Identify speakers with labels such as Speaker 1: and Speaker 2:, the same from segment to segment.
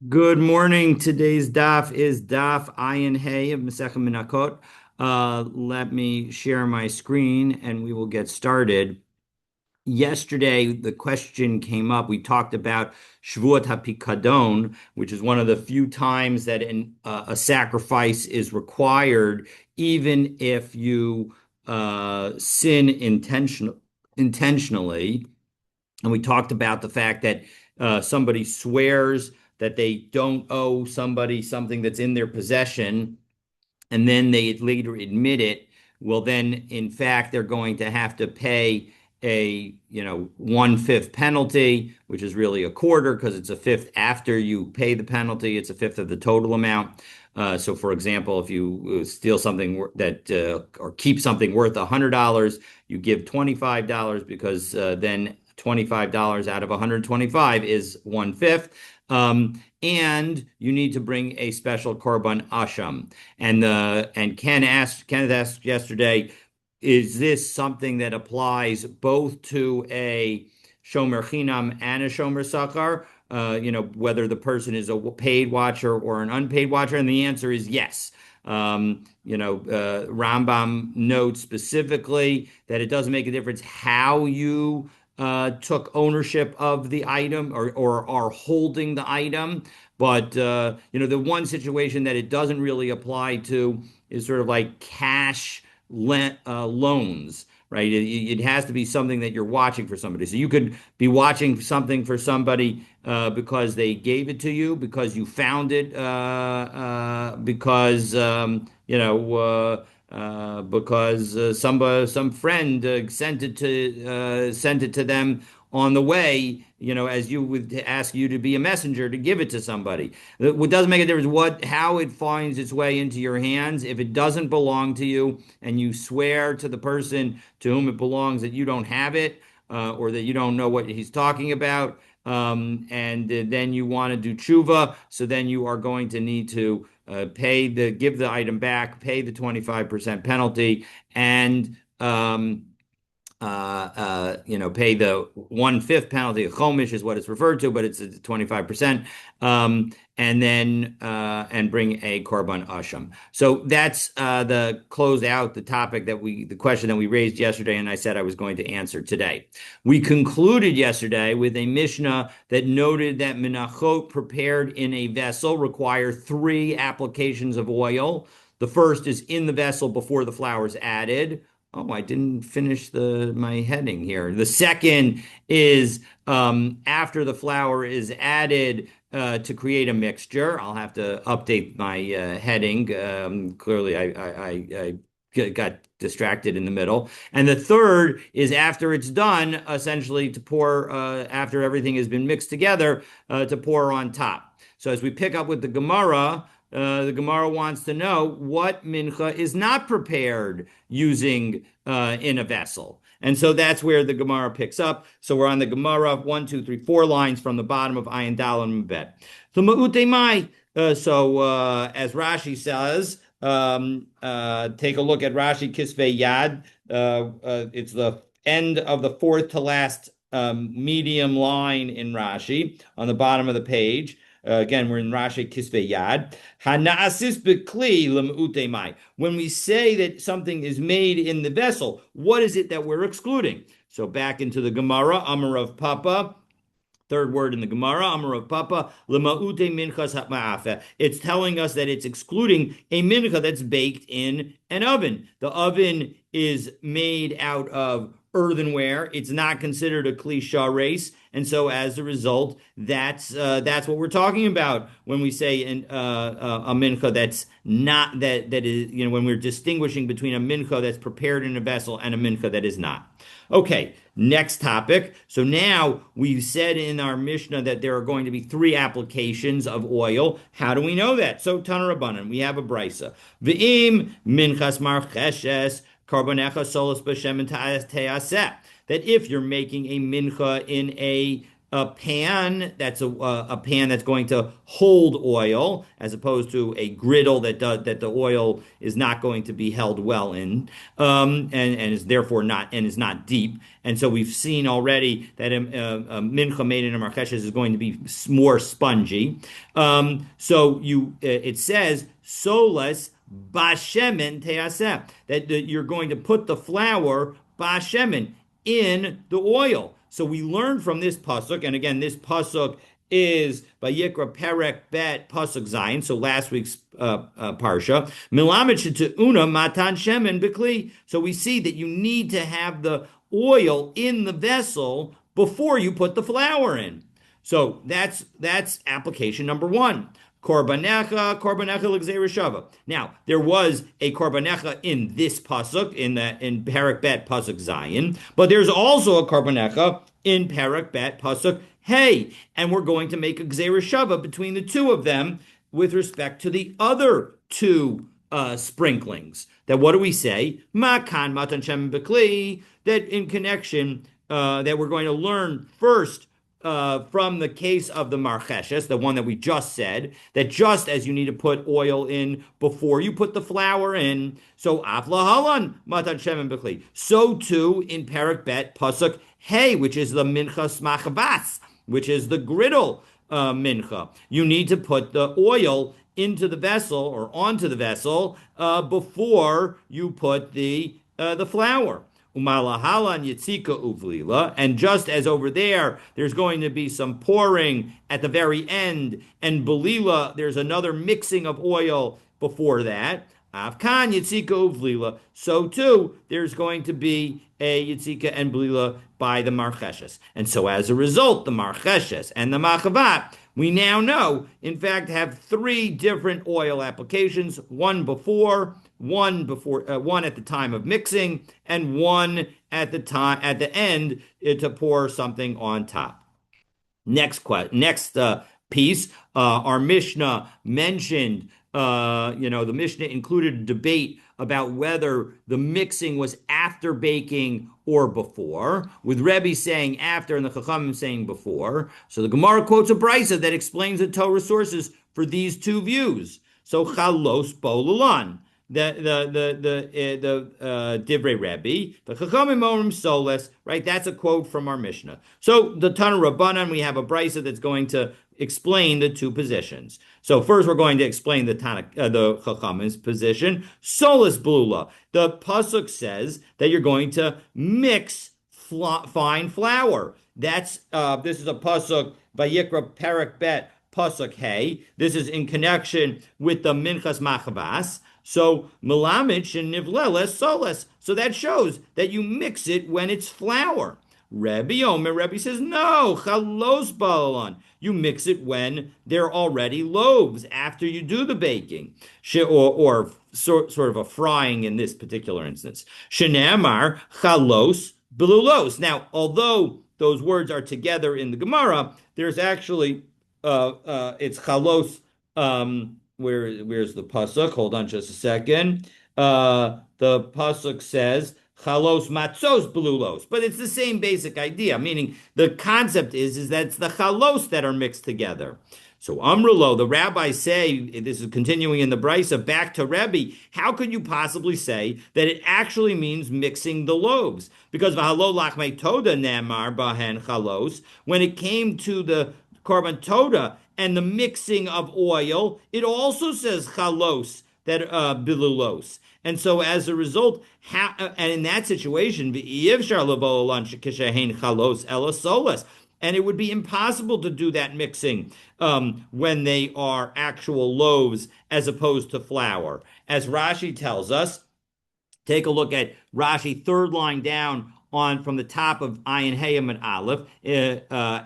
Speaker 1: Good morning. Today's daf is daf Ayin Hay of Masechet Menachot. Let me share my screen and we will get started. Yesterday, the question came up. We talked about Shavuot HaPikadon, which is one of the few times that a sacrifice is required, even if you sin intentionally. And we talked about the fact that somebody swears that they don't owe somebody something that's in their possession, and then they later admit it. Well, then, in fact, they're going to have to pay a, one-fifth penalty, which is really a quarter because it's a fifth after you pay the penalty. It's a fifth of the total amount. So, for example, if you steal something or keep something worth $100, you give $25 because then $25 out of 125 is one-fifth. And you need to bring a special korban asham. And Kenneth asked yesterday, is this something that applies both to a shomer chinam and a shomer sachar? Whether the person is a paid watcher or an unpaid watcher, and the answer is yes. Rambam notes specifically that it doesn't make a difference how you took ownership of the item or are holding the item. But the one situation that it doesn't really apply to is sort of like cash loans, right? It has to be something that you're watching for somebody. So you could be watching something for somebody because they gave it to you, because you found it, because because some friend sent it to them on the way, as you would ask you to be a messenger to give it to somebody. It doesn't make a difference how it finds its way into your hands. If it doesn't belong to you and you swear to the person to whom it belongs that you don't have it, or that you don't know what he's talking about, and then you want to do tshuva, so then you are going to need to give the item back, pay the 25% penalty, and pay the one-fifth penalty. Chomish is what it's referred to, but it's 25%. And bring a korban asham. So that's the close out the topic the question that we raised yesterday, and I said I was going to answer today. We concluded yesterday with a Mishnah that noted that menachot prepared in a vessel require three applications of oil. The first is in the vessel before the flour is added. Oh, I didn't finish my heading here. The second is after the flour is added to create a mixture. I'll have to update my heading. Clearly, I got distracted in the middle. And the third is after it's done, essentially to pour, after everything has been mixed together, to pour on top. So as we pick up with the Gemara wants to know what mincha is not prepared using in a vessel. And so that's where the Gemara picks up. So we're on the Gemara, 1, 2, 3, 4 lines from the bottom of Ayin Dal and Bet. So Ma'ute Mai. As Rashi says, take a look at Rashi Kisvei Yad. It's the end of the fourth to last medium line in Rashi on the bottom of the page. Again, we're in Rashi Kisvei Yad. Hana'asis bekli lem'ute mai. When we say that something is made in the vessel, what is it that we're excluding? So back into the Gemara, Amar of Papa. Third word in the Gemara, Amar of Papa, lema'ute minchas ha'ma'afe. It's telling us that it's excluding a mincha that's baked in an oven. The oven is made out of earthenware. It's not considered a kli race, and so as a result, that's what we're talking about when we say a mincha that's not that is when we're distinguishing between a mincha that's prepared in a vessel and a mincha that is not. Okay, next topic. So now we've said in our Mishnah that there are going to be three applications of oil. How do we know that? So Tana Rabbanan, we have a brisa. V'im minchas marcheshes karbonecha solos b'shem te'aseh. That if you're making a mincha in a a pan that's a pan that's going to hold oil, as opposed to a griddle that the oil is not going to be held well in, and is therefore not and is not deep. And so we've seen already that a mincha made in a marcheshes is going to be more spongy. So it says solas bashemen teaseh, that you're going to put the flour bashemen in the oil. So we learn from this pasuk, and again, this pasuk is Vayikra Perek Bet Pasuk Zayin. So last week's parsha, Milamed Sheteuna Matan Shemen B'Kli. So we see that you need to have the oil in the vessel before you put the flour in. So that's application number one. Korbanecha l'gzeira shava. Now there was a korbanecha in this pasuk in Perek Bet pasuk Zayin, but there's also a korbanecha in Perek Bet pasuk Hey, and we're going to make a gzeira shava between the two of them with respect to the other two sprinklings. That what do we say? Makan matan shem b'kli. That in connection that we're going to learn first from the case of the marcheshes, the one that we just said, that just as you need to put oil in before you put the flour in, so afla halan matan shemen b'kli. So too in Perek Bet pasuk Hey, which is the minchas machavas, which is the griddle mincha. You need to put the oil into the vessel or onto the vessel before you put the flour. Umalahalan yitzika uvlila, and just as over there's going to be some pouring at the very end, and belila, there's another mixing of oil before that. Avkan yitzika uvlila. So too, there's going to be a yitzika and blila by the marcheshes, and so as a result, the marcheshes and the machavat, we now know, in fact, have three different oil applications: one at the time of mixing, and one at the end to pour something on top. Next piece, our Mishnah mentioned. The Mishnah included a debate about whether the mixing was after baking or before, with Rebbe saying after and the Chachamim saying before. So the Gemara quotes a brisa that explains the Torah sources for these two views. So chalos bolulan, the Divrei Rebbe, the Chachamim omrim soles, right? That's a quote from our Mishnah. So the Tana Rabbanan, we have a brisa that's going to explain the two positions. So first, we're going to explain the Chachamim's position. Solas blula. The pasuk says that you're going to mix fine flour. This is a pasuk Vayikra Perek Bet pasuk Hey. This is in connection with the Minchas Machavas. So Melamid and Nivleles Soles. So that shows that you mix it when it's flour. Rebbe says, no, chalos balalan. You mix it when they're already loaves after you do the baking, or sort of a frying in this particular instance. Shenemar chalos belulos. Now, although those words are together in the Gemara, there's actually it's chalos. Where's the pasuk? Hold on, just a second. The pasuk says chalos matzos belulos, but it's the same basic idea, meaning the concept is that it's the chalos that are mixed together. So Amrulo, the rabbis say, this is continuing in the brisa, back to Rebbe, how could you possibly say that it actually means mixing the loaves? Because v'halo lachmei toda nemar bahen chalos, when it came to the korban toda and the mixing of oil, it also says chalos, that bilulos. And so as a result, and in that situation, and it would be impossible to do that mixing when they are actual loaves as opposed to flour. As Rashi tells us, take a look at Rashi, third line down on from the top of Ayin Hayim and Aleph.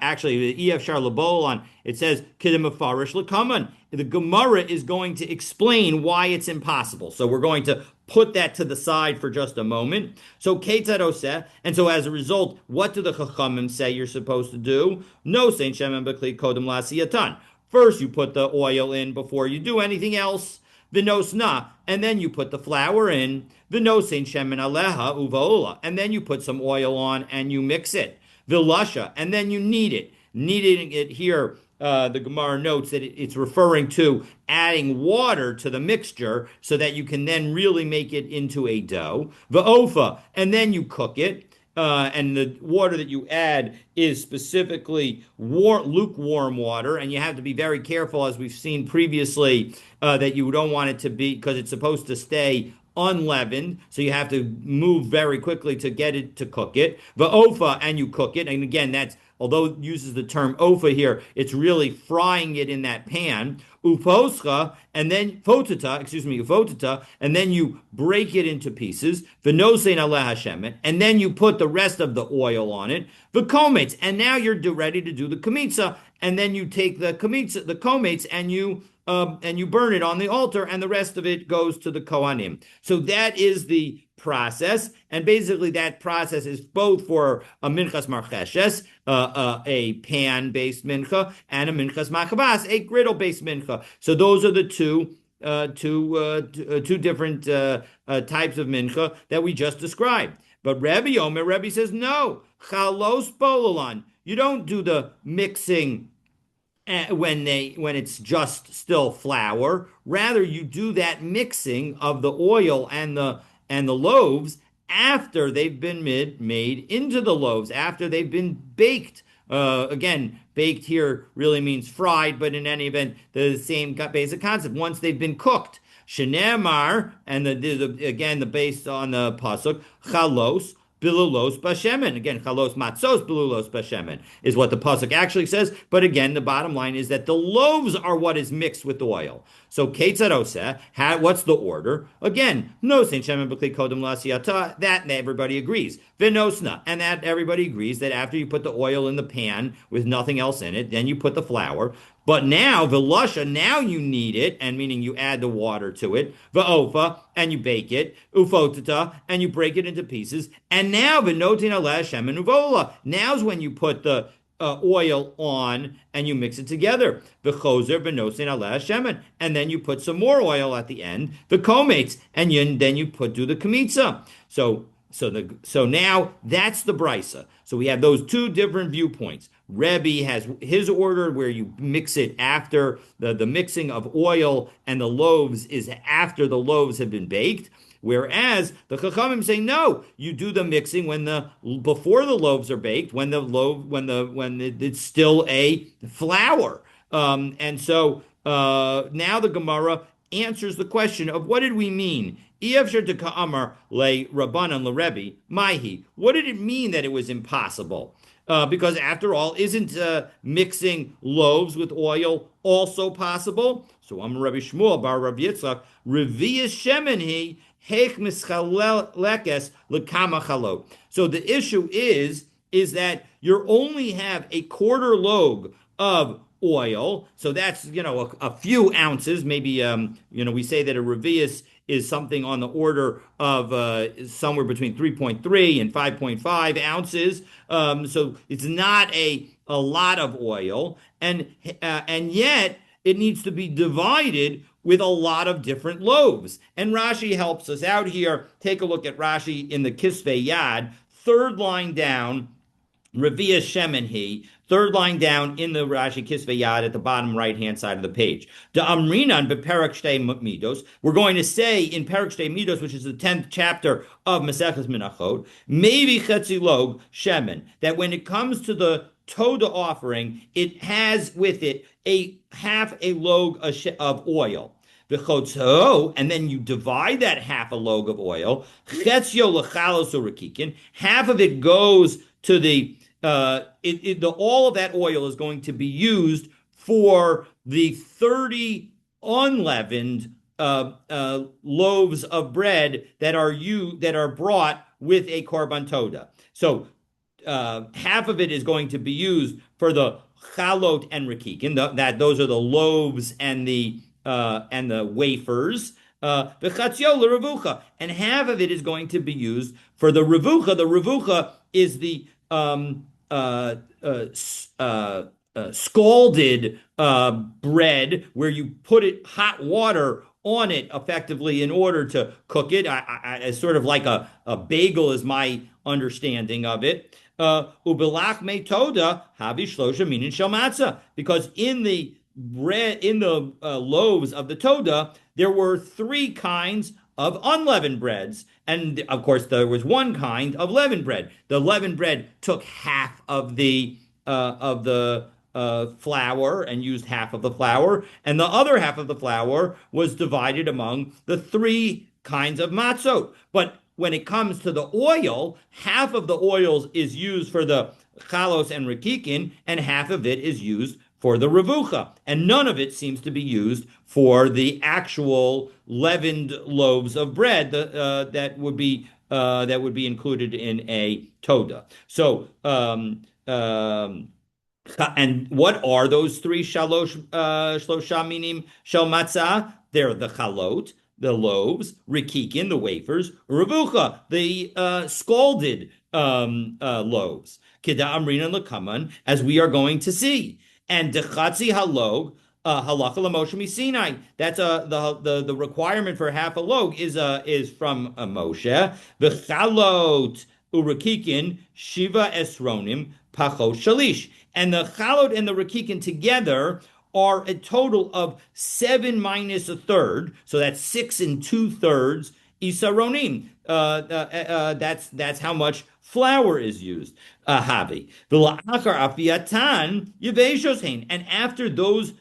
Speaker 1: Actually, the Ef Shar Labolan, it says Kidem Afarish Lakaman. The Gemara is going to explain why it's impossible. So we're going to put that to the side for just a moment. So Ketzad Oseh, and so as a result, what do the Chachamim say you're supposed to do? No Saint Shemen B'Kli Kodem Lasiyatan. First, you put the oil in before you do anything else. V'nos na, and then you put the flour in. V'nosein shemen aleha uvaola, and then you put some oil on and you mix it. V'lasha, and then you knead it. Kneading it here, the Gemara notes that it's referring to adding water to the mixture so that you can then really make it into a dough. Va'ofa, and then you cook it. And the water that you add is specifically lukewarm water, and you have to be very careful, as we've seen previously, that you don't want it to be because it's supposed to stay unleavened, so you have to move very quickly to get it to cook it. Va'ofa, and you cook it, and again, that's although it uses the term ofa here, it's really frying it in that pan. Uposcha, and then ufotata, and then you break it into pieces. V'nosein aleh hashemen, and then you put the rest of the oil on it. V'kometz, and now you're ready to do the kamitza, and then you take the kamitza, the kometz, and you burn it on the altar, and the rest of it goes to the Kohanim. So that is the process, and basically that process is both for a minchas marcheshes, a pan-based mincha, and a minchas machabas, a griddle-based mincha. So those are the two different types of mincha that we just described. But Rebbe says no, chalos bolalan. You don't do the mixing when it's just still flour. Rather, you do that mixing of the oil and the loaves after they've been made into the loaves, after they've been baked. Again, baked here really means fried, but in any event, the same basic concept. Once they've been cooked, shenemar, and again the based on the pasuk chalos. Bilulos bashemen. Again, chalos matzos bilulos bashemen is what the pasuk actually says. But again, the bottom line is that the loaves are what is mixed with the oil. So ketzaroseh, what's the order? Again, nosein shemen b'kli kodem lasiyata. That everybody agrees. Vinosna, and that everybody agrees that after you put the oil in the pan with nothing else in it, then you put the flour. But now, vilasha, now you knead it, and meaning you add the water to it, va'ofa, and you bake it, ufotata, and you break it into pieces, and now v'notin aleh shemen uvola. Now's when you put the oil on and you mix it together. V'chozer v'nosin aleh shemen, and then you put some more oil at the end, v'kometz, and then you do the kamitza. So now that's the brisa. So we have those two different viewpoints. Rebbe has his order where you mix it after the mixing of oil and the loaves is after the loaves have been baked. Whereas the Chachamim say no, you do the mixing before the loaves are baked, when it's still a flour. And so now the Gemara answers the question of what did we mean? What did it mean that it was impossible? Because after all, isn't mixing loaves with oil also possible? So I'm Rabbi Shmuel bar Rabbi Yitzchak, Revius Shemenhi Heich Mischalekes Lekama Chalot. So the issue is that you only have a quarter log of oil, so that's a few ounces. Maybe we say that a revius is something on the order of somewhere between 3.3 and 5.5 ounces. So it's not a lot of oil, and yet it needs to be divided with a lot of different loaves. And Rashi helps us out here. Take a look at Rashi in the Kisvei Yad, third line down, Revius Shemenhi, third line down in the Rashi Kisvei Yad at the bottom right-hand side of the page. The Amrinan bePerek Shtei Midos. We're going to say in Perek Shtei Midos, which is the 10th chapter of Maseches Menachot, maybe Chetzi Log Shemen, that when it comes to the Toda offering, it has with it a half a log of oil. And then you divide that half a log of oil. Half of it goes to the all of that oil is going to be used for the 30 unleavened loaves of bread that are brought with a korban toda. So half of it is going to be used for the chalot and rekikin. Those are the loaves and the wafers. And half of it is going to be used for the revucha. The revucha is the scalded bread where you put hot water on it effectively in order to cook it. It's sort of like a bagel is my understanding of it. Ubelach metoda havi shlosha minin shel matzah, because in the bread, in the loaves of the toda, there were three kinds of unleavened breads, and of course there was one kind of leavened bread. The leavened bread took half of the flour and used half of the flour, and the other half of the flour was divided among the three kinds of matzot. But when it comes to the oil, half of the oils is used for the chalos and rikikin, and half of it is used for the revucha, and none of it seems to be used for the actual leavened loaves of bread that would be included in a toda. So and what are those three shlosha minim shel matzah? They're the chalot, the loaves, rikikin, the wafers, revucha, the scalded loaves. Kida amrina lekaman, as we are going to see, and dechatzi halog. Halacha l'Moshe Sinai. That's the requirement for half a log is from Moshe. V'chalot urakikin shiva esronim pachot shalish. And the chalot and the rakikin together are a total of 7 minus a third. So that's 6 and 2/3 isaronim. That's how much flour is used. Havi. V'la'achar afiatan yeveshos. And after those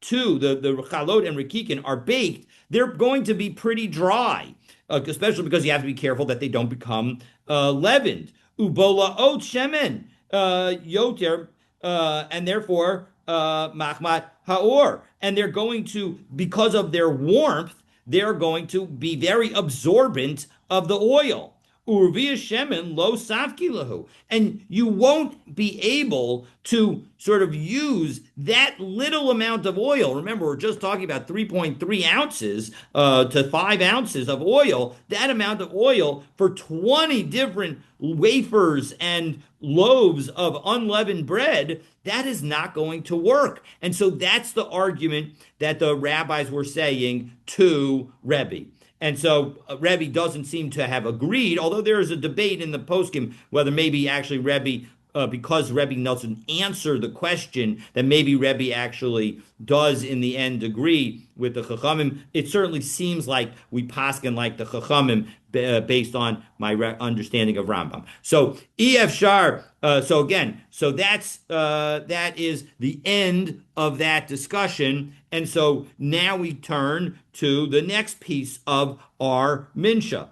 Speaker 1: two, the chalot and rikikin, are baked, they're going to be pretty dry, especially because you have to be careful that they don't become leavened. Ubola ot shemen yoter, and therefore machmat haor, and they're going to, because of their warmth, they're going to be very absorbent of the oil. Urvia shemen lo safki lahu, and you won't be able to sort of use that little amount of oil. Remember, we're just talking about 3.3 ounces to 5 ounces of oil. That amount of oil for 20 different wafers and loaves of unleavened bread, that is not going to work. And so that's the argument that the rabbis were saying to Rebbe. And so Rebbe doesn't seem to have agreed, although there is a debate in the poskim whether maybe actually Rebbe, because Rebbe doesn't answer the question, that maybe Rebbe actually does in the end agree with the Chachamim. It certainly seems like we paskin like the Chachamim based on my understanding of Rambam. So EF Shar. So again, so that is the end of that discussion, and so now we turn to the next piece of our mincha,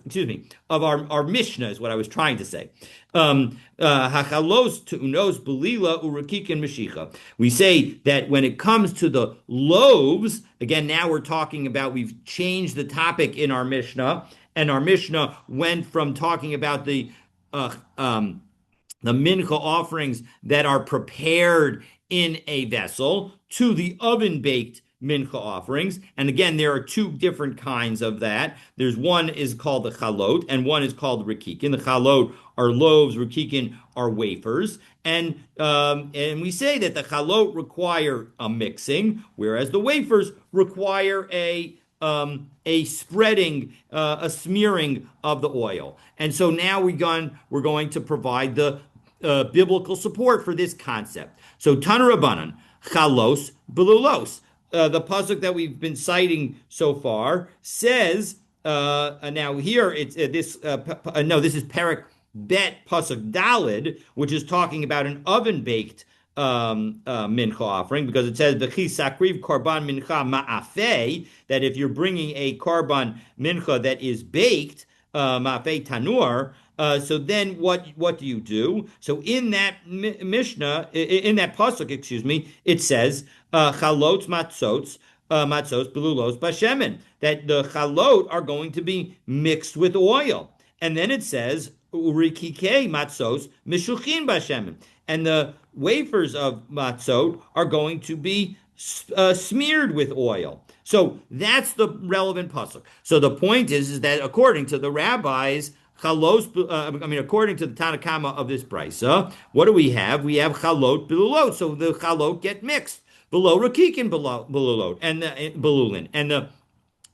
Speaker 1: excuse me, of our Mishnah is what I was trying to say. Hachalos tu'unos belila urakik and meshicha. We say that when it comes to the loaves, again, now we're talking about, we've changed the topic in our Mishnah, and our Mishnah went from talking about the mincha offerings that are prepared in a vessel to the oven-baked mincha offerings. And again, there are two different kinds of that. There's one is called the chalot, and one is called rikikin. The chalot are loaves, rikikin are wafers. And we say that the chalot require a mixing, whereas the wafers require a spreading, a smearing of the oil. And so now we're going to provide the biblical support for this concept. So Tana Rabbanan, chalos belulos. The pasuk that we've been citing so far says, now here it's this is Perek Bet pasuk Dalid, which is talking about an oven-baked mincha offering, because it says v'chi sakriv korban mincha ma'afei, that if you're bringing a korban mincha that is baked, ma'afei tanur, so then what do you do? So in that Mishnah, in that pasuk, excuse me, it says chalot matzos belulos bashemen, that the chalot are going to be mixed with oil, and then it says urikike matzos mishuchin bashemen, and the wafers of matzot are going to be smeared with oil. So that's the relevant pasuk. So the point is that according to the rabbis, according to the Tanakama of this brisa, what do we have? We have chalot bilulot. So the chalot get mixed below rakikin bilulot and the belulin, and the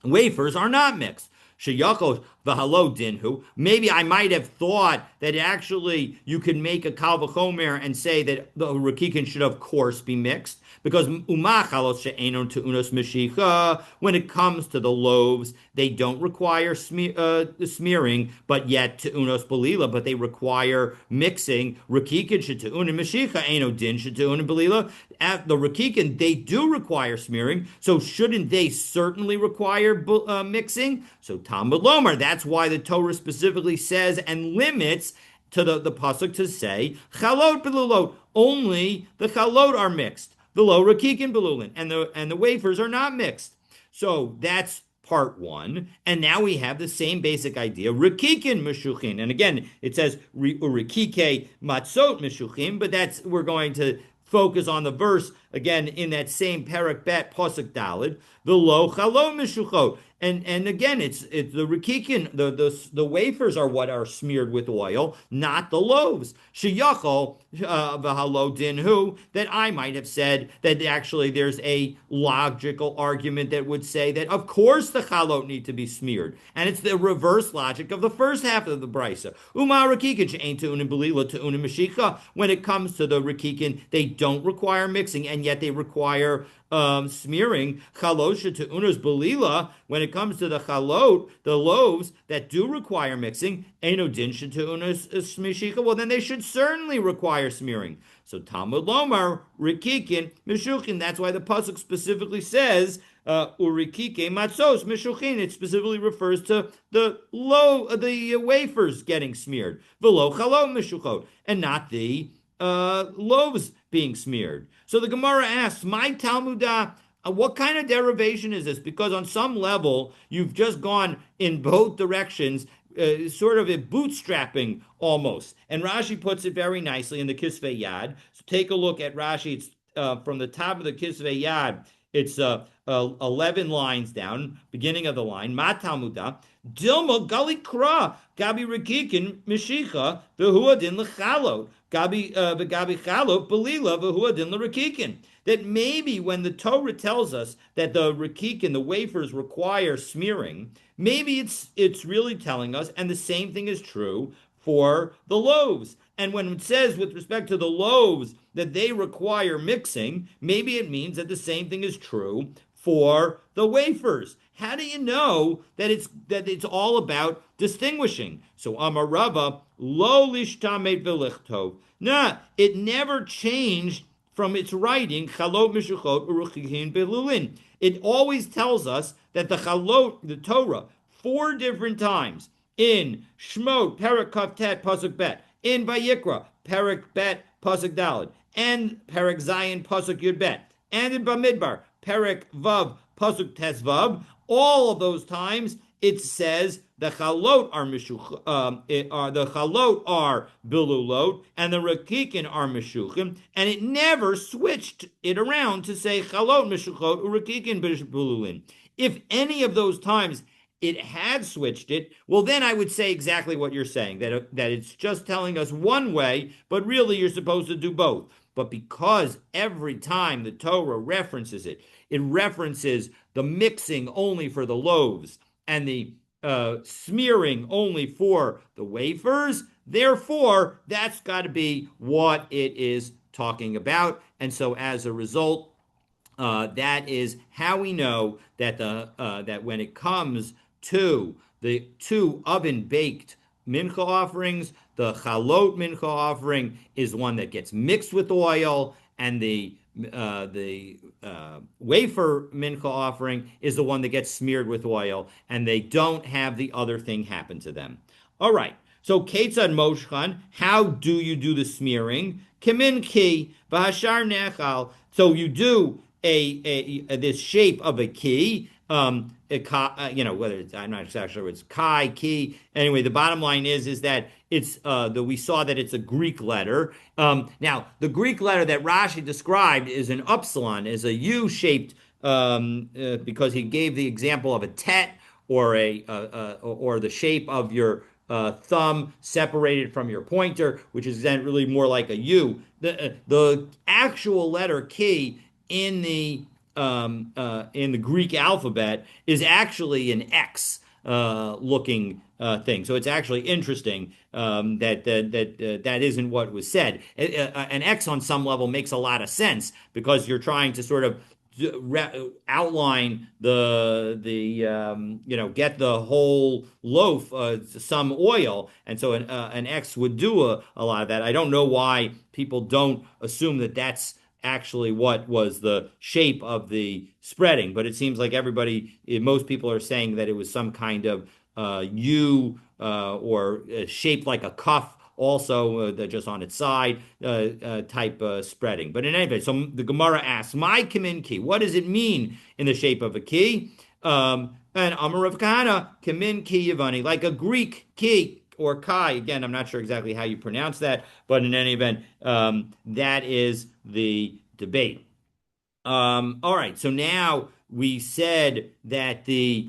Speaker 1: wafers are not mixed. Sheyachol v'halo dinhu. Maybe I might have thought that actually you could make a kal v'chomer and say that the rakikin should of course be mixed because umachalos she'enon tu'unos mishicha. When it comes to the loaves, they don't require smearing, but yet tu'unos belila, but they require mixing. Rakikin she'tu'un mishicha eno din she'tu'un belila. At the rakikin, they do require smearing, so shouldn't they certainly require mixing? So Talmud Lomar, that's why the Torah specifically says and limits to the pasuk to say chalot belulot. Only the chalot are mixed. The lo rakikin belulin, and the wafers are not mixed. So that's part one. And now we have the same basic idea, rakikin meshuchin. And again, it says rikike matzot meshuchim, but we're going to focus on the verse again in that same parak bet pasuk dalid, the lo chalo meshuchot. And again, it's the rikikin, the wafers are what are smeared with oil, not the loaves. Sheyachol v'halo dinhu, that I might have said that actually there's a logical argument that would say that of course the chalot need to be smeared, and it's the reverse logic of the first half of the brisa. Uma rikikin she'ain tu'unim belila tu'unim meshicha. When it comes to the rikikin, they don't require mixing, and yet they require smearing. Chalosha to unos belila, when it comes to the chalot, the loaves that do require mixing, eno din to unos smishika, well then they should certainly require smearing. So Talmud Lomar, rikikin, mishuchin, that's why the pasuk specifically says urikike matzos mishuchin. It specifically refers to the wafers getting smeared. Velo chalot mishuchot, and not the loaves being smeared. So the Gemara asks, my Talmudah, what kind of derivation is this? Because on some level, you've just gone in both directions, sort of a bootstrapping almost. And Rashi puts it very nicely in the Kisvei Yad. So take a look at Rashi. It's from the top of the Kisvei Yad. It's 11 lines down, beginning of the line. Ma Talmudah, Dilma Gali Kra, Gabi Rekikin, Mishicha, Vehuadin Lechalot. Gabi Chalot Belila V'huadin l'Rakikin. That maybe when the Torah tells us that the rakikin, the wafers, require smearing, maybe it's really telling us, and the same thing is true for the loaves. And when it says with respect to the loaves that they require mixing, maybe it means that the same thing is true for the wafers. How do you know that it's all about distinguishing? So Amar Rava, lo lishtamet v'lichtov. Nah, it never changed from its writing, chalot mishuchot uruchikin belulin. It always tells us that the chalot, the Torah, 4 different times, in Shmot, Perek Kaftet, Pasuk Bet, in Vayikra, Perek Bet, Pasuk Daled, and Perek Zayin, Pasuk Yud Bet, and in Bamidbar, Perek Vav, Pasuk Tesvav, all of those times it says the chalot are the chalot are bilulot and the rakikin are mishuchim, and it never switched it around to say chalot mishuchot urakikin bilulin. If any of those times it had switched it, well, then I would say exactly what you're saying, that it's just telling us one way, but really you're supposed to do both. But because every time the Torah references it, it references the mixing only for the loaves and the smearing only for the wafers, therefore, that's got to be what it is talking about. And so as a result, that is how we know that that when it comes to the 2 oven-baked mincha offerings, the chalot mincha offering is one that gets mixed with oil, and the wafer mincha offering is the one that gets smeared with oil, and they don't have the other thing happen to them. All right. So Ketzad Moshchan, how do you do the smearing? Kimin ki v'hashar nechal. So you do a this shape of a key. Whether it's, I'm not exactly sure it's chi, ki. Anyway, the bottom line is that it's we saw that it's a Greek letter. Now, the Greek letter that Rashi described is an upsilon, is a U-shaped, because he gave the example of a tet or or the shape of your thumb separated from your pointer, which is then really more like a U. The actual letter ki in the Greek alphabet is actually an X. looking thing. So it's actually interesting that isn't what was said. An X on some level makes a lot of sense because you're trying to sort of outline get the whole loaf some oil, and so an X would do a lot of that. I don't know why people don't assume that that's actually what was the shape of the spreading, but it seems like most people are saying that it was some kind of U or shaped like a cuff, also just on its side type spreading. But in any event, so the Gemara asks, "My kamin key, what does it mean in the shape of a key?" And Amar Rav Kahana, kamin key Yavani, like a Greek key or kai. Again, I'm not sure exactly how you pronounce that, but in any event, that is the debate. All right, so now we said that the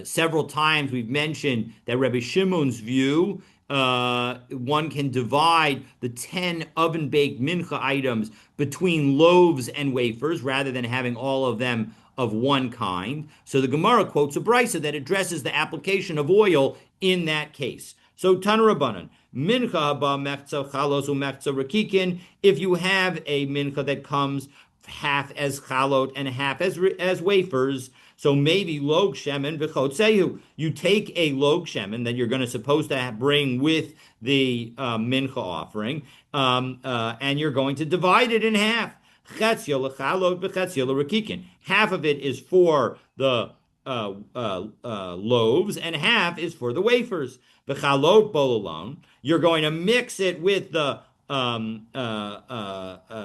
Speaker 1: several times we've mentioned that Rabbi Shimon's view, one can divide the 10 oven baked mincha items between loaves and wafers rather than having all of them of one kind. So the Gemara quotes a brisa that addresses the application of oil in that case. So Tanurabanan, mincha ba mechza chalos umechza rakikin. If you have a mincha that comes half as chalot and half as wafers, so maybe log shemen v'chotzehu. You take a log shemen that you're going to supposed to bring with the mincha offering, and you're going to divide it in half. Half of it is for the loaves, and half is for the wafers. Bechalot bolalon, you're going to mix it with the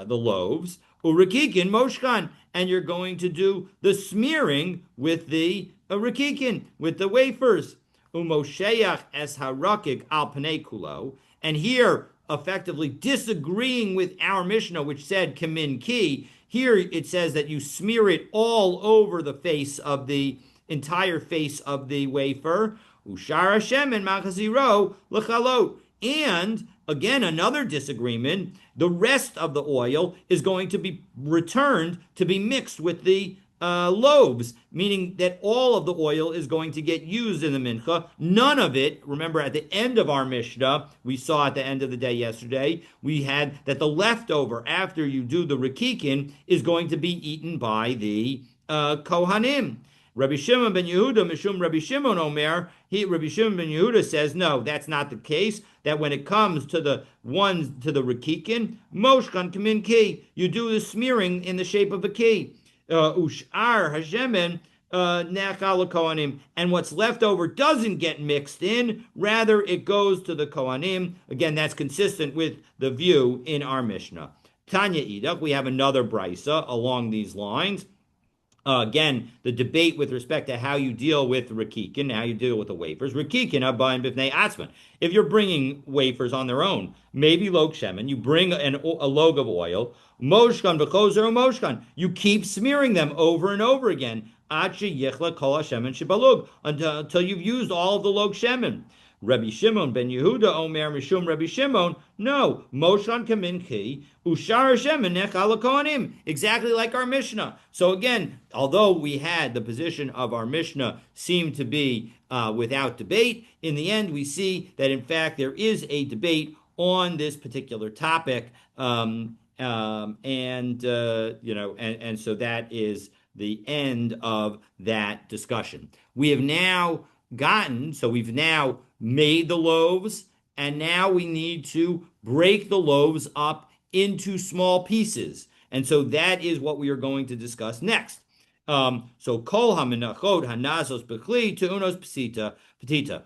Speaker 1: loaves. Urakikin moshkan, and you're going to do the smearing with the rakikin, with the wafers. Umosheach es harakik al pnei kulo, and here effectively disagreeing with our Mishnah, which said kamin ki. Here it says that you smear it all over the face of the entire face of the wafer. Ushar Hashem and machaziro lechalot. And again, another disagreement. The rest of the oil is going to be returned to be mixed with the loaves, meaning that all of the oil is going to get used in the mincha. None of it, remember at the end of our Mishnah, we saw at the end of the day yesterday, we had that the leftover after you do the rakikin is going to be eaten by the Kohanim. Rabbi Shimon ben Yehuda, Mishum Rabbi Shimon Omer, Rabbi Shimon ben Yehuda says, no, that's not the case. That when it comes to the rakikin, Moshkan Kamin Ki, you do the smearing in the shape of a key. Ushar Hashemen Nechal Kohanim, and what's left over doesn't get mixed in, rather it goes to the Kohanim. Again, that's consistent with the view in our Mishnah. Tanya Idach, we have another brisa along these lines. Again, the debate with respect to how you deal with rakikin, how you deal with the wafers. Rakikin abayin b'fnei atzman. If you're bringing wafers on their own, maybe log shemen, you bring a log of oil, moshkan v'chozer moshkan. You keep smearing them over and over again, until you've used all of the log shemen. Rabbi Shimon ben Yehuda Omer Mishum Rabbi Shimon, no, Moshan Kaminki, Ushar Hashem and Nechal Kohanim, exactly like our Mishnah. So again, although we had the position of our Mishnah seemed to be without debate, in the end we see that in fact there is a debate on this particular topic, and so that is the end of that discussion. We've now made the loaves, and now we need to break the loaves up into small pieces. And so that is what we are going to discuss next. So kol ha-menachot hanazos b'kli te'unos petita.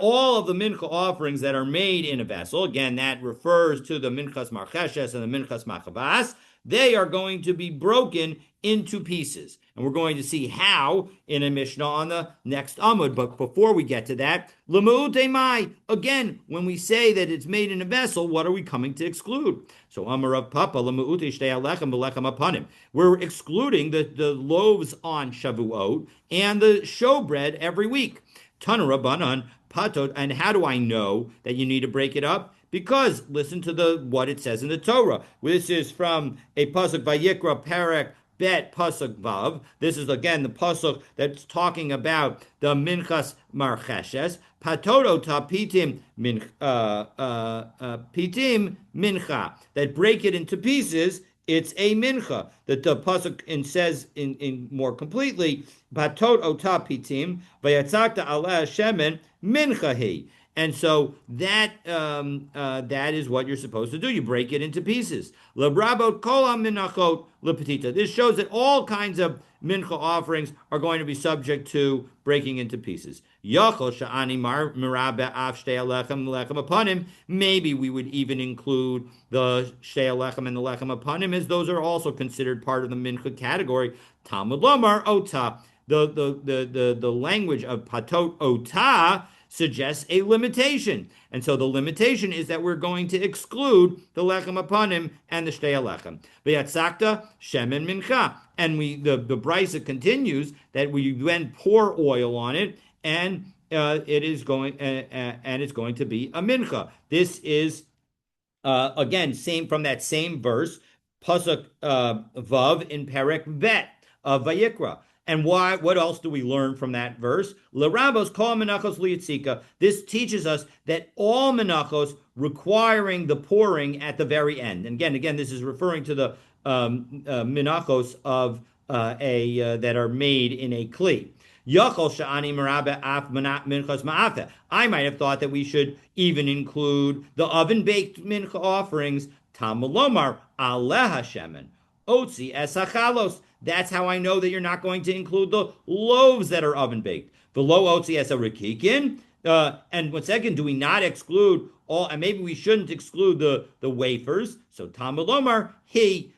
Speaker 1: All of the mincha offerings that are made in a vessel, again, that refers to the minchas marcheshes and the minchas machabas, they are going to be broken into pieces. And we're going to see how in a Mishnah on the next Amud. But before we get to that, L'mu'utei mai, again, when we say that it's made in a vessel, what are we coming to exclude? So Amar Rav Papa, L'mu'utei shtei alechem b'lechem apanim. We're excluding the loaves on Shavuot and the showbread every week. Tanu Rabbanan, patot, and how do I know that you need to break it up? Because listen to what it says in the Torah. This is from a pasuk Vayikra Perek Bet pasuk vav. This is again the pasuk that's talking about the minchas marcheshes. Patoto tapitim pitim mincha, that break it into pieces. It's a mincha. That the pasuk says in more completely. Patot ota pitim vayatzakta aleh shemen mincha he. And so that is what you're supposed to do. You break it into pieces. Lebrabot kol menachot lepetita. This shows that all kinds of mincha offerings are going to be subject to breaking into pieces. Yachol sha'ani mirabe af shtei alechem lechem upon him. Maybe we would even include the shtei alechem and the lechem upon him, as those are also considered part of the mincha category. Talmud lomar ota. The language of patot ota suggests a limitation. And so the limitation is that we're going to exclude the lechem upon him and the shtei lechem. V'yatzakta shemen mincha. And the brisa continues that we then pour oil on it, and it's going to be a mincha. This is again same from that same verse, pasuk vav in perek vet of Vayikra. And why? What else do we learn from that verse? L'rabos kol menachos liyitzika. This teaches us that all menachos requiring the pouring at the very end. And again, this is referring to the menachos of that are made in a kli. Yachol sha'ani merabe af minchas ma'afe. I might have thought that we should even include the oven-baked mincha offerings. Talmud lomar aleha shemen otzi esachalos. That's how I know that you're not going to include the loaves that are oven baked. The lo otzi es a rikikin. And once again, do we not exclude all? And maybe we shouldn't exclude the wafers. So Talmud lomar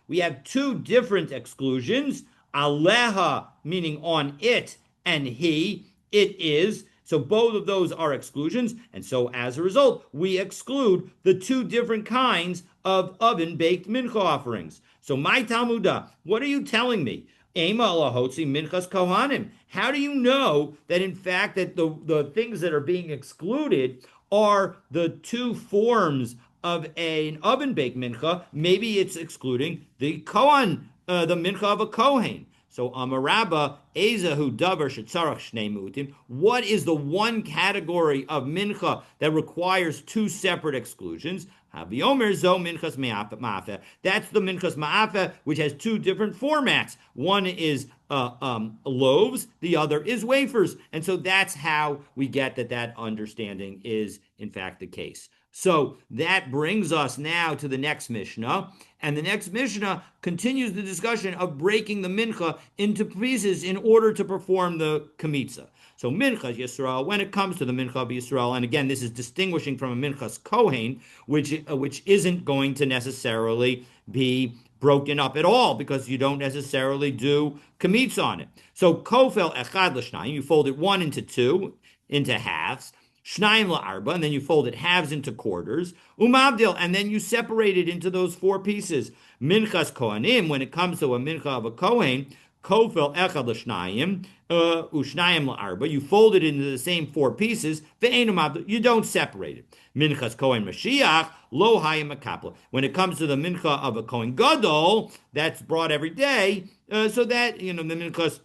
Speaker 1: we have two different exclusions. Aleha meaning on it, and it is. So both of those are exclusions, and so as a result, we exclude the two different kinds of oven-baked mincha offerings. So my Talmudah, what are you telling me? Ema alahotzi minchas kohanim. How do you know that in fact that the things that are being excluded are the two forms of an oven-baked mincha? Maybe it's excluding the kohen, the mincha of a kohen. So Amarabba Ezahu Davar Shetzarach Shnei Mutim. What is the one category of mincha that requires two separate exclusions? Haviomer Zo Minchas Ma'afe. That's the Minchas Ma'afe, which has two different formats. One is loaves, the other is wafers. And so that's how we get that understanding is in fact the case. So that brings us now to the next Mishnah. And the next Mishnah continues the discussion of breaking the mincha into pieces in order to perform the kamitza. So minchas Yisrael, when it comes to the mincha of Yisrael, and again, this is distinguishing from a minchas kohen, which isn't going to necessarily be broken up at all because you don't necessarily do kamitza on it. So kofel echad l'shnayim, you fold it one into halves. Shnayim la'arba, and then you fold it halves into quarters. Umabdil, and then you separate it into those four pieces. Minchas kohanim, when it comes to a mincha of a kohen, kofel echad l'shnayim, ushnayim la'arba, you fold it into the same four pieces. Ve'ein umabdil, you don't separate it. Minchas kohen Mashiach, lo hayim akapla. When it comes to the mincha of a kohen gadol, that's brought every day, so that, the minchas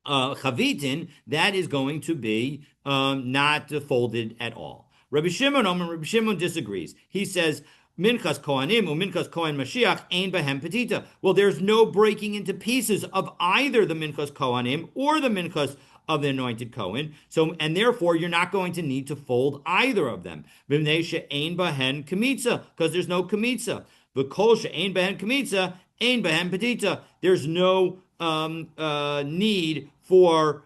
Speaker 1: chavitin, that is going to be not folded at all. Rabbi Shimon disagrees. He says, Minchas Kohanim or Minchas Kohen Mashiach ein behem petita. Well, there's no breaking into pieces of either the Minchas Kohanim or the Minchas of the anointed Kohen. So, and therefore, you're not going to need to fold either of them. B'mnei ein behen kamitza, because there's no kamitza. V'kol she'ein behen kamitza, ein behem petita. There's no need for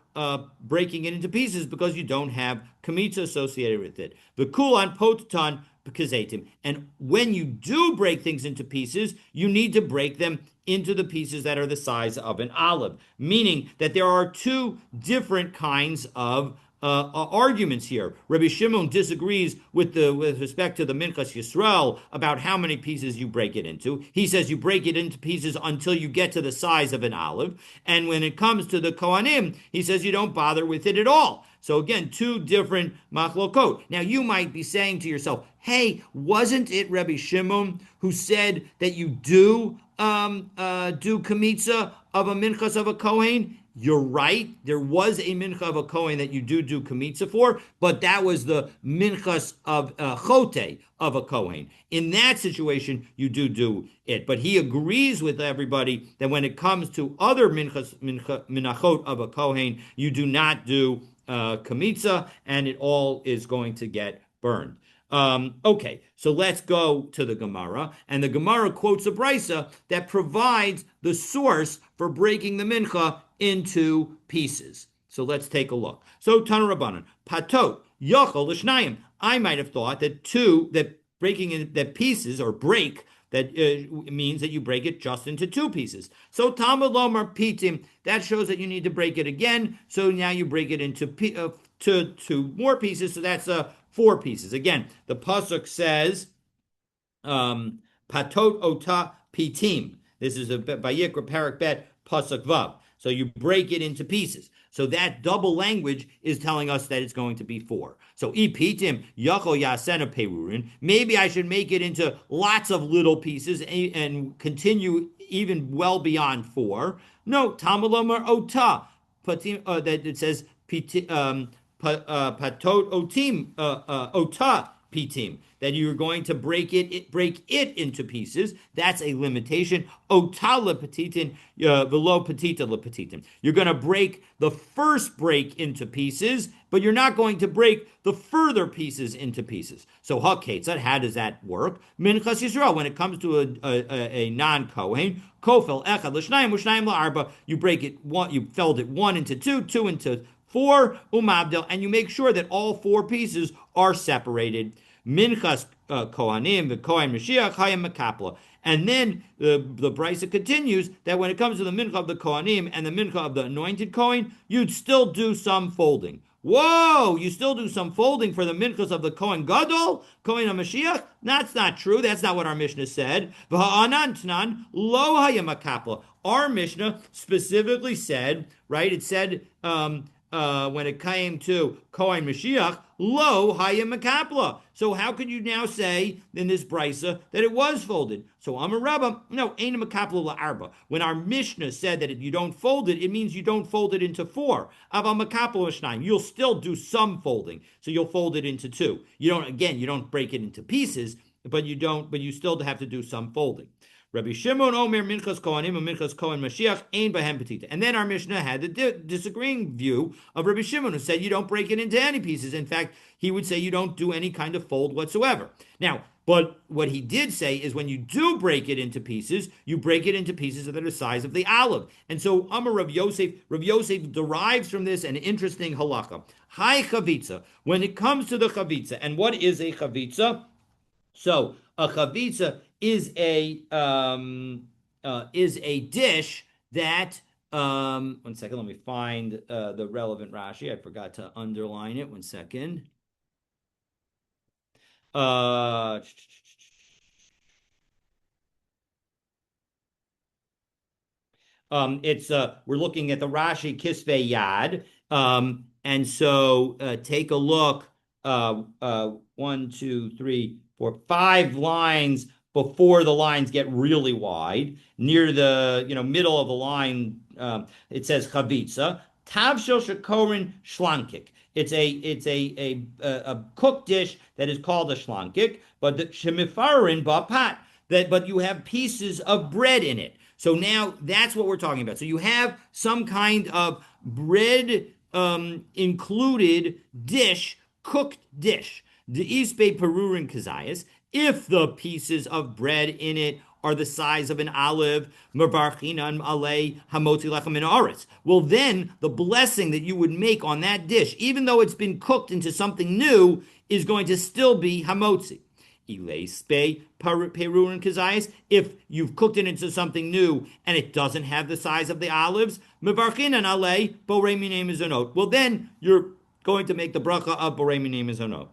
Speaker 1: breaking it into pieces because you don't have kamitza associated with it. The kulan potaton b'kazetim. And when you do break things into pieces, you need to break them into the pieces that are the size of an olive, meaning that there are two different kinds of arguments here. Rabbi Shimon disagrees with respect to the Minchas Yisrael about how many pieces you break it into. He says you break it into pieces until you get to the size of an olive. And when it comes to the Kohanim, he says you don't bother with it at all. So again, two different machlokot. Now you might be saying to yourself, "Hey, wasn't it Rabbi Shimon who said that you do kamitza of a minchas of a kohen?" You're right. There was a mincha of a kohen that you do kamitza for, but that was the minchas of chote of a kohen. In that situation, you do it. But he agrees with everybody that when it comes to other minachot of a kohen, you do not do kamitza, and it all is going to get burned. Okay, so let's go to the Gemara, and the Gemara quotes a brisa that provides the source for breaking the mincha into pieces. So let's take a look. So Tana Rabbanan, patot yachol l'shnayim. I might have thought that breaking in that pieces or break that means that you break it just into two pieces. So Talmud Lomar Pitim, that shows that you need to break it again. So now you break it into two more pieces. So that's four pieces. Again, the pasuk says patot ota pitim. This is a Vayikra Parak Bet pasuk vav. So you break it into pieces. So that double language is telling us that it's going to be four. So ipitim yachol yasena perurin. Maybe I should make it into lots of little pieces and continue even well beyond four. No, Tamalomar ota. That it says patot otim ota pitim, that you're going to break it into pieces. That's a limitation. Otala petitin velo petita lepetitin. You're going to break the first break into pieces, but you're not going to break the further pieces into pieces. So haketzad, how does that work? Minchas Yisrael, when it comes to a non-kohen, kofel echad l'shnayim u'shnayim la'arba, you break it one, you felled it one into two, two into four, umabdel, and you make sure that all four pieces are separated. Minchas kohanim, the kohen Mashiach, hayim makapla. And then the brisa continues that when it comes to the mincha of the kohanim and the mincha of the anointed kohen, you'd still do some folding. Whoa, you still do some folding for the minchas of the Kohen Gadol, Kohen HaMashiach? That's not true. That's not what our Mishnah said. V'ha'anantnan lo hayamakapla. Our Mishnah specifically said, right, it said when it came to Kohen Mashiach, lo hayamakapla. So how could you now say in this brisa that it was folded? So Amar Rabba, no, ain't a makapla la'arba. When our Mishnah said that you don't fold it, it means you don't fold it into four. Aval makapla l'shnayim. You'll still do some folding, so you'll fold it into two. You don't break it into pieces, but you still have to do some folding. Rabbi Shimon Omer Minchas Kohanim and Minchas Kohen Mashiach Ein Bahem Petita. And then our Mishnah had the disagreeing view of Rabbi Shimon, who said you don't break it into any pieces. In fact, he would say you don't do any kind of fold whatsoever. Now, but what he did say is when you do break it into pieces, you break it into pieces that are the size of the olive. And so Amar Rav Yosef derives from this an interesting halacha. Hi chavitza. When it comes to the chavitza, and what is a chavitza? So a chavitza is a dish that 1 second, let me find the relevant Rashi. I forgot to underline it. 1 second. It's we're looking at the Rashi Kisvei Yad, and so take a look. 1, 2, 3, 4, 5 lines before the lines get really wide. Near the middle of the line, it says chavitza tav shel shekorin shlankik. It's a cooked dish that is called a shlankik, but the shemifarin ba'pat. But you have pieces of bread in it. So now that's what we're talking about. So you have some kind of bread included dish, cooked dish. The isbe perurin kazayas. If the pieces of bread in it are the size of an olive, merbarchinan alei hamotzi lechem min haaretz. Well, then the blessing that you would make on that dish, even though it's been cooked into something new, is going to still be hamotzi. Ilespe perurin kazayas. If you've cooked it into something new and it doesn't have the size of the olives, merbarchinan alei borei minei mizonot. Well, then you're going to make the bracha of borei minei mizonot.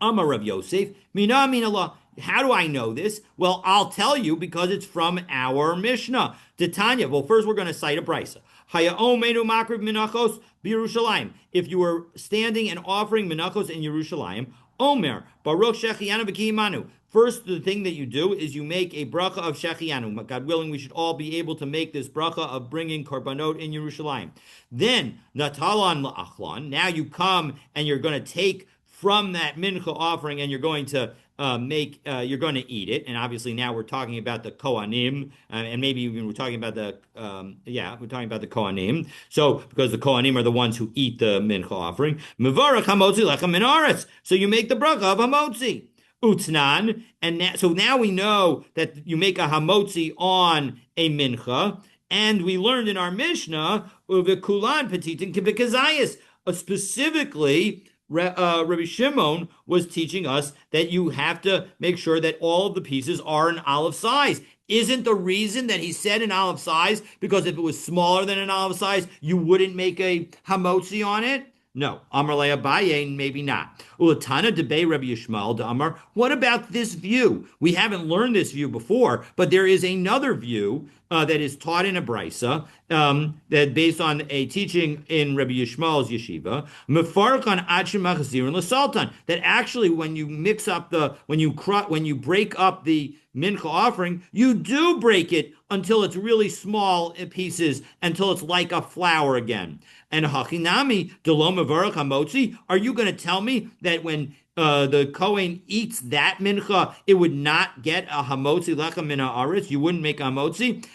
Speaker 1: Amar Rav Yosef, Mina Minallah. How do I know this? Well, I'll tell you because it's from our Mishnah. Titania. Well, first we're going to cite a brisa. Haya omenu makriv menachos b'Yerushalayim. If you were standing and offering menachos in Yerushalayim, Omer, Baruch Shechianu v'Kiyimanu. First, the thing that you do is you make a bracha of Shechianu. God willing, we should all be able to make this bracha of bringing korbanot in Yerushalayim. Then, Natalan la'achlan. Now you come and you're going to take from that mincha offering and you're going to you're going to eat it. And obviously now we're talking about the Kohanim, and maybe even we're talking about the we're talking about the Kohanim. So because the Kohanim are the ones who eat the mincha offering, Mevarach hamotzi lechem min haaretz. So you make the bracha of hamotzi. Utznan, and so now we know that you make a hamotzi on a mincha, and we learned in our Mishnah uvekulan petitin kibikazayis, specifically. Rabbi Shimon was teaching us that you have to make sure that all of the pieces are an olive size. Isn't the reason that he said an olive size because if it was smaller than an olive size, you wouldn't make a hamotzi on it? No. Amar le Abaye, maybe not. Ulatana debe Rabbi Yishmael de Amar. What about this view? We haven't learned this view before, but there is another view that is taught in a brisa that based on a teaching in Rabbi Yishmael's yeshiva, mefarkan achim machzirin l'saltan. That actually, when you mix up when you break up the mincha offering, you do break it until it's really small pieces, until it's like a flour again. And hachinami delom mevarach hamotzi. Are you going to tell me that when the Kohen eats that mincha, it would not get a hamotzi lechem min haaretz? You wouldn't make a hamotzi?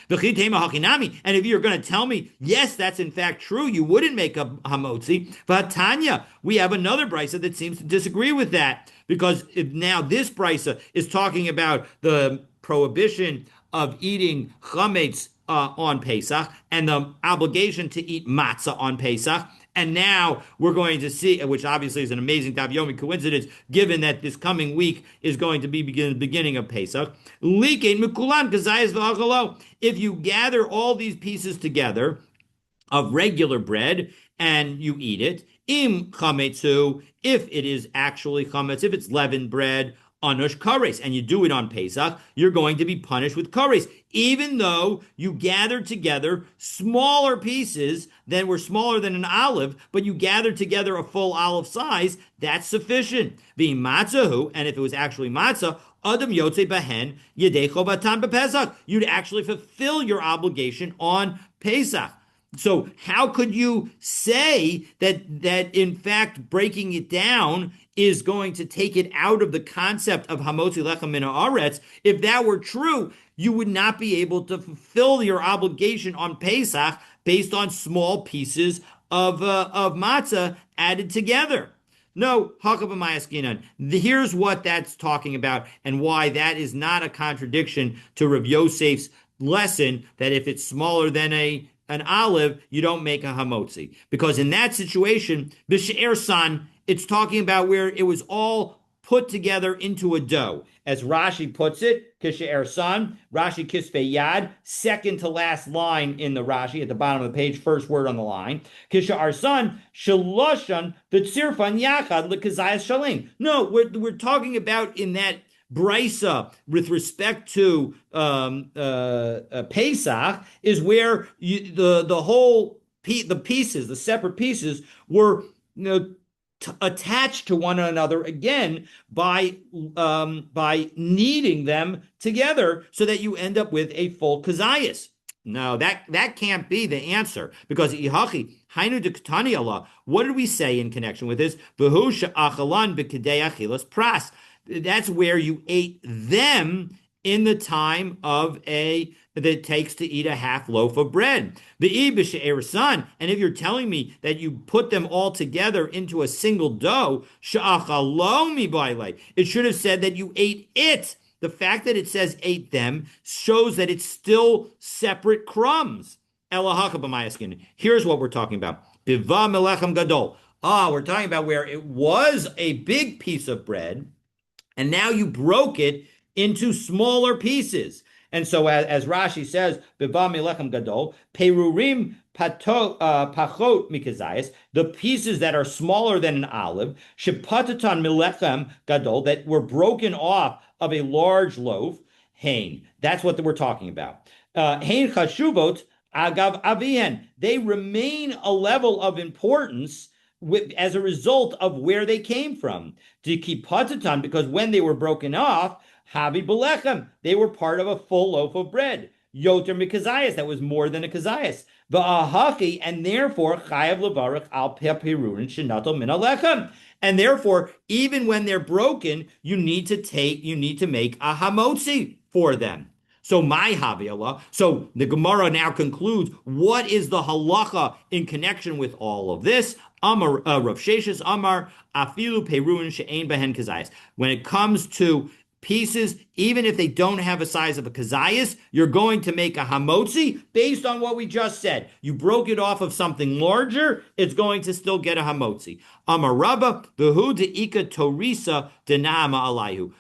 Speaker 1: And if you're going to tell me, yes, that's in fact true, you wouldn't make a hamotzi. But Tanya, we have another brisa that seems to disagree with that, because now this brisa is talking about the prohibition of eating chametz on Pesach and the obligation to eat matzah on Pesach. And now we're going to see, which obviously is an amazing Tav Yomi coincidence, given that this coming week is going to be the beginning of Pesach. If you gather all these pieces together of regular bread and you eat it, im chametzu, if it is actually chametz, if it's leavened bread, anush kares, and you do it on Pesach, you're going to be punished with kares, even though you gathered together smaller pieces that were smaller than an olive, but you gathered together a full olive size. That's sufficient. Being matzahu, and if it was actually matzah, adam yotze bahen yedei chovatan bepesach, you'd actually fulfill your obligation on Pesach. So how could you say that in fact breaking it down is going to take it out of the concept of hamotzi lechem min haaretz? If that were true, you would not be able to fulfill your obligation on Pesach based on small pieces of matzah added together. No, here's what that's talking about and why that is not a contradiction to Rav Yosef's lesson that if it's smaller than an olive, you don't make a hamotzi. Because in that situation, b'she'er san, it's talking about where it was all put together into a dough. As Rashi puts it, kishe'er san, Rashi kisvei yad, second to last line in the Rashi, at the bottom of the page, first word on the line. Kishe'er san, shaloshan, v'tzirfan yachad, l'kazayas shalim. No, we're talking about in that brisa with respect to Pesach is where the pieces, the separate pieces, were attached to one another again by kneading them together so that you end up with a full kazayas. No, that can't be the answer, because ihachi hainu dektani Allah. What did we say in connection with this? V'hu she'achalan b'kedei achilas pras. That's where you ate them in the time that it takes to eat a half loaf of bread. And if you're telling me that you put them all together into a single dough, it should have said that you ate it. The fact that it says ate them shows that it's still separate crumbs. Here's what we're talking about. Biva melechem gadol. We're talking about where it was a big piece of bread, and now you broke it into smaller pieces. And so as Rashi says, Biva melechem gadol, perurim pachot mikazayis, the pieces that are smaller than an olive, shepatatan melechem gadol, that were broken off of a large loaf, hain. That's what we're talking about. Hain chashuvot Agav avihen, they remain a level of importance as a result of where they came from. To keep patatan, because when they were broken off, havi belechem, they were part of a full loaf of bread. Yoter mikazayas, that was more than a kazayas. Va'ahachi, and therefore chayav levarach al pepirurin shenato min alechem. And therefore, even when they're broken, you need to make a hamotzi for them. So my Havila. So the Gemara now concludes what is the halacha in connection with all of this. Amar Rav Sheshes Amar Afilu Peruin She'ein Behen Kazayas. When it comes to pieces, even if they don't have a size of a kazayas, you're going to make a hamotzi based on what we just said. You broke it off of something larger, it's going to still get a hamotzi. Amar Rabba V'hu De'ika Torisa Denama Alayhu.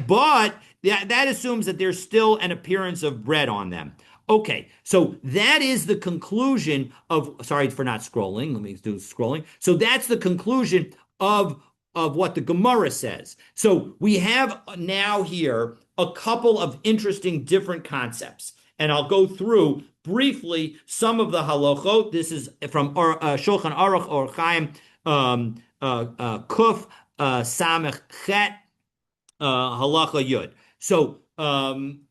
Speaker 1: But that assumes that there's still an appearance of bread on them. Okay, so that is the conclusion of, sorry for not scrolling, let me do scrolling. So that's the conclusion of what the Gemara says. So we have now here a couple of interesting different concepts. And I'll go through briefly some of the halachot. This is from Shulchan Aruch or Chaim Kuf Samech Chet halacha yud. So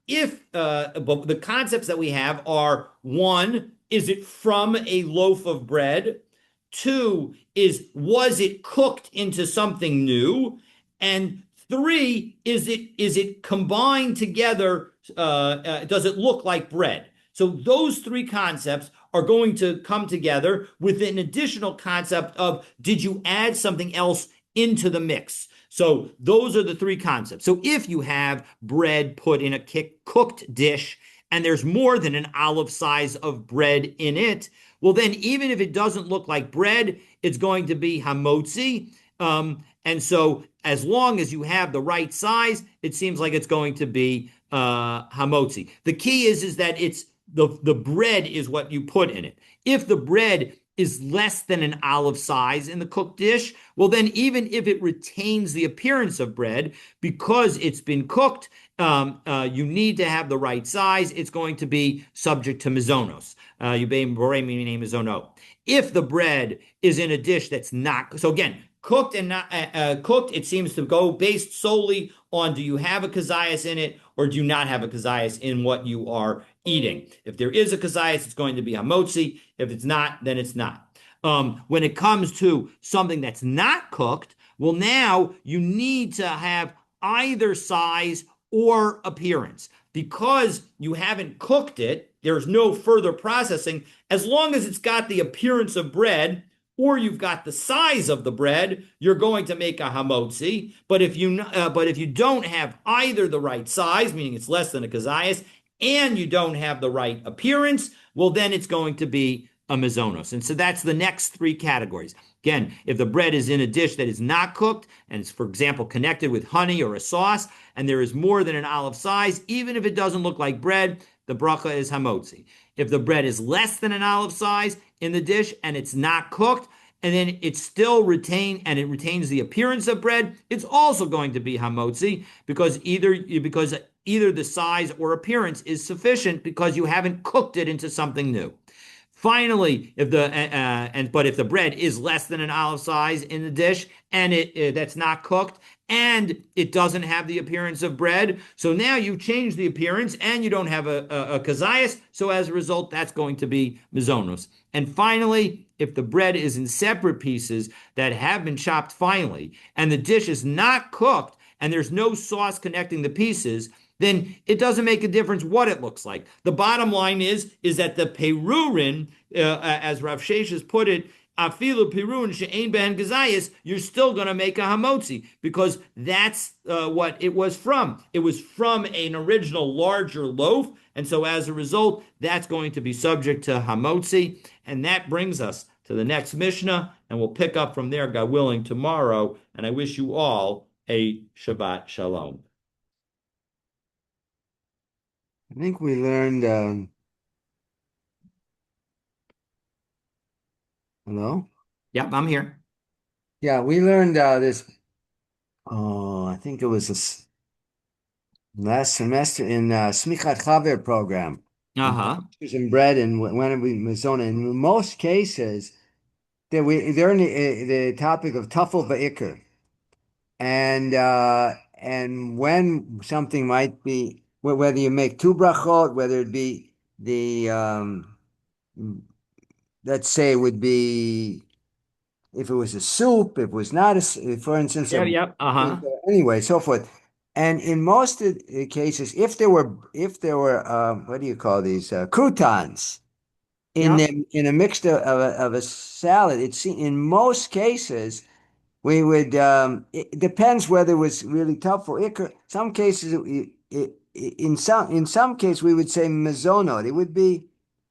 Speaker 1: if but the concepts that we have are: one, is it from a loaf of bread? Two, was it cooked into something new? And three, is it combined together? Does it look like bread? So those three concepts are going to come together with an additional concept of, did you add something else into the mix? So those are the three concepts. So if you have bread put in a cooked dish and there's more than an olive size of bread in it, well, then even if it doesn't look like bread, it's going to be hamotzi. And so as long as you have the right size, it seems like it's going to be hamotzi. The key is that it's the bread is what you put in it. If the bread is less than an olive size in the cooked dish, well, then even if it retains the appearance of bread, because it's been cooked, you need to have the right size. It's going to be subject to mizonos. If the bread is in a dish that's not, so again, cooked and not cooked, it seems to go based solely on, do you have a kazayas in it or do you not have a kazayas in what you are eating? If there is a kazayas, it's going to be hamotzi. If it's not, then it's not. When it comes to something that's not cooked, well, now you need to have either size or appearance. Because you haven't cooked it, there's no further processing. As long as it's got the appearance of bread, or you've got the size of the bread, you're going to make a hamotzi. But if you don't have either the right size, meaning it's less than a kazayas, and you don't have the right appearance, well, then it's going to be a mizonos. And so that's the next three categories. Again, if the bread is in a dish that is not cooked, and it's, for example, connected with honey or a sauce, and there is more than an olive size, even if it doesn't look like bread, the bracha is hamotzi. If the bread is less than an olive size in the dish and it's not cooked, and then it retains the appearance of bread, it's also going to be hamotzi because either the size or appearance is sufficient because you haven't cooked it into something new. Finally, if the bread is less than an olive size in the dish and that's not cooked and it doesn't have the appearance of bread, so now you change the appearance and you don't have a kazayas, so as a result, that's going to be mizonos. And finally, if the bread is in separate pieces that have been chopped finely and the dish is not cooked and there's no sauce connecting the pieces, then it doesn't make a difference what it looks like. The bottom line is that the perurin, as Rav Sheshes put it, afilu perurin she'ein behen gazayis, you're still going to make a hamotzi because that's what it was from. It was from an original larger loaf, and so as a result, that's going to be subject to hamotzi, and that brings us to the next Mishnah, and we'll pick up from there, God willing, tomorrow, and I wish you all a Shabbat Shalom.
Speaker 2: I think we learned, hello?
Speaker 1: Yep, I'm here.
Speaker 2: Yeah, we learned this, I think it was this last semester in Smichat Chaver program.
Speaker 1: Uh-huh.
Speaker 2: and bread, and when we mizona. In most cases, they're in the topic of tafel va'ikr, and when something might be whether you make two brachot, whether it be the let's say it would be if it was a soup, if it was not for instance,
Speaker 1: Yeah, yeah. Uh-huh.
Speaker 2: anyway, so forth. And in most of the cases, if there were what do you call these croutons
Speaker 1: Yeah.
Speaker 2: in a mixture of a salad, it's in most cases we would it depends whether it was really tough or ikr. Some cases in some case we would say mezonot. It would be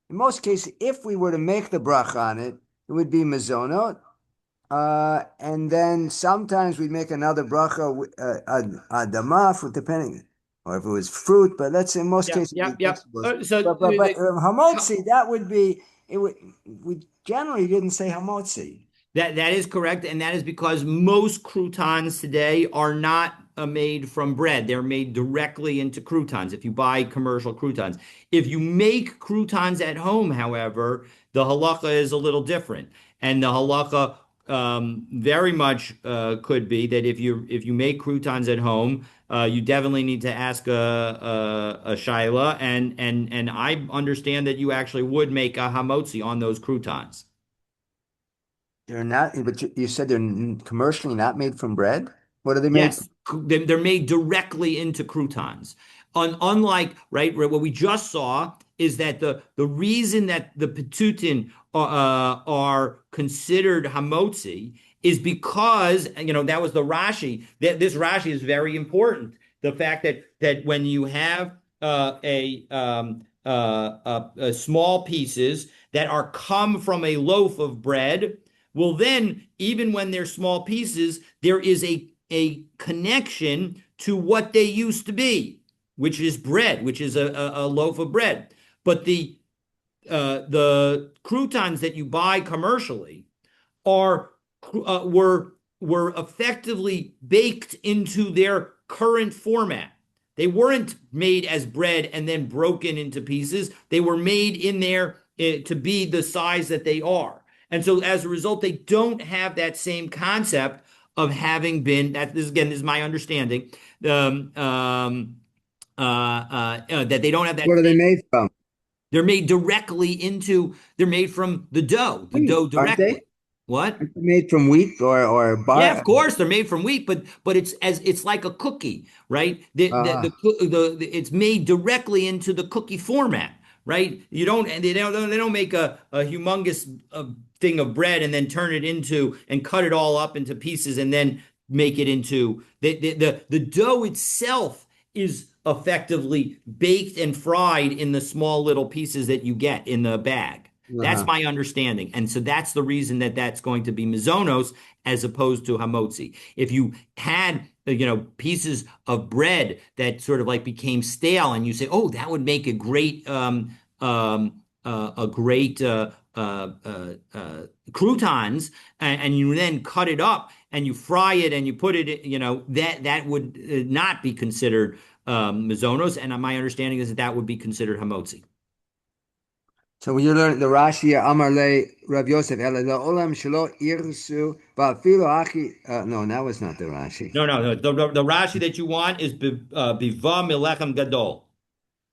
Speaker 2: in most cases if we were to make the brach on it, it would be mezonot. And then sometimes we'd make another bracha adama for depending, or if it was fruit. But let's say in most
Speaker 1: Yep,
Speaker 2: cases it'd
Speaker 1: yep,
Speaker 2: be
Speaker 1: yep.
Speaker 2: vegetables.
Speaker 1: So
Speaker 2: But hamotzi, that would be it. We generally didn't say hamotzi.
Speaker 1: that is correct, and that is because most croutons today are not made from bread. They're made directly into croutons. If you buy commercial croutons, if you make croutons at home, however, the halacha is a little different, and the halacha very much could be that if you make croutons at home, you definitely need to ask a shaila, and I understand that you actually would make a hamotzi on those croutons.
Speaker 2: They're not, but you said they're commercially not made from bread. What are they made from?
Speaker 1: Yes, they're made directly into croutons. Unlike, right, what we just saw is that the reason that the pitutin are considered hamotzi is because, that was the Rashi. This Rashi is very important. The fact that when you have small pieces that are come from a loaf of bread, well, then, even when they're small pieces, there is a connection to what they used to be, which is bread, which is a loaf of bread. But the croutons that you buy commercially are were effectively baked into their current format. They weren't made as bread and then broken into pieces. They were made in there to be the size that they are. And so as a result, they don't have that same concept of having been, that this again is my understanding, um, um, that they don't have that
Speaker 2: What are they
Speaker 1: same,
Speaker 2: made from?
Speaker 1: they're made from the
Speaker 2: Wheat,
Speaker 1: dough
Speaker 2: aren't
Speaker 1: directly.
Speaker 2: they?
Speaker 1: What?
Speaker 2: Aren't they made from wheat or
Speaker 1: Yeah,
Speaker 2: bar?
Speaker 1: of course they're made from wheat, but it's like a cookie, right? It's made directly into the cookie format, right? You don't and they don't make a humongous thing of bread and then turn it into and cut it all up into pieces and then make it into the dough itself is effectively baked and fried in the small little pieces that you get in the bag. That's
Speaker 2: Uh-huh.
Speaker 1: my understanding. And so that's the reason that that's going to be mizonos as opposed to hamotzi. If you had, pieces of bread that sort of like became stale and you say, oh, that would make a great croutons, and you then cut it up and you fry it and you put it, that would not be considered mizonos. And my understanding is that that would be considered hamotzi.
Speaker 2: So when you learn the Rashi, Amar le Rav Yosef, Ela olam shelo irsu va'afilo achi. No, that was not the Rashi.
Speaker 1: No, no, no. The Rashi that you want is biva milechem gadol.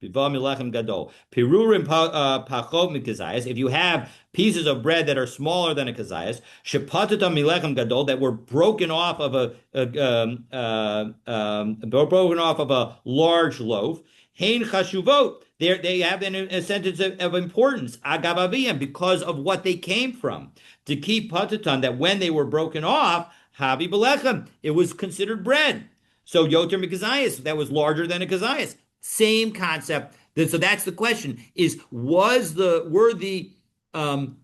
Speaker 1: Biva milechem gadol. Pirurim pachot mikazayas. If you have pieces of bread that are smaller than a kazayas, shepatata milechem gadol, that were broken off of broken off of a large loaf. Hein chashuvot. They have a sentence of importance. Agavaviyam, because of what they came from. To keep patatan, that when they were broken off, Habi Belechem, it was considered bread. So Yoter Mikazayas, that was larger than a Kazayas. Same concept. So that's the question: were the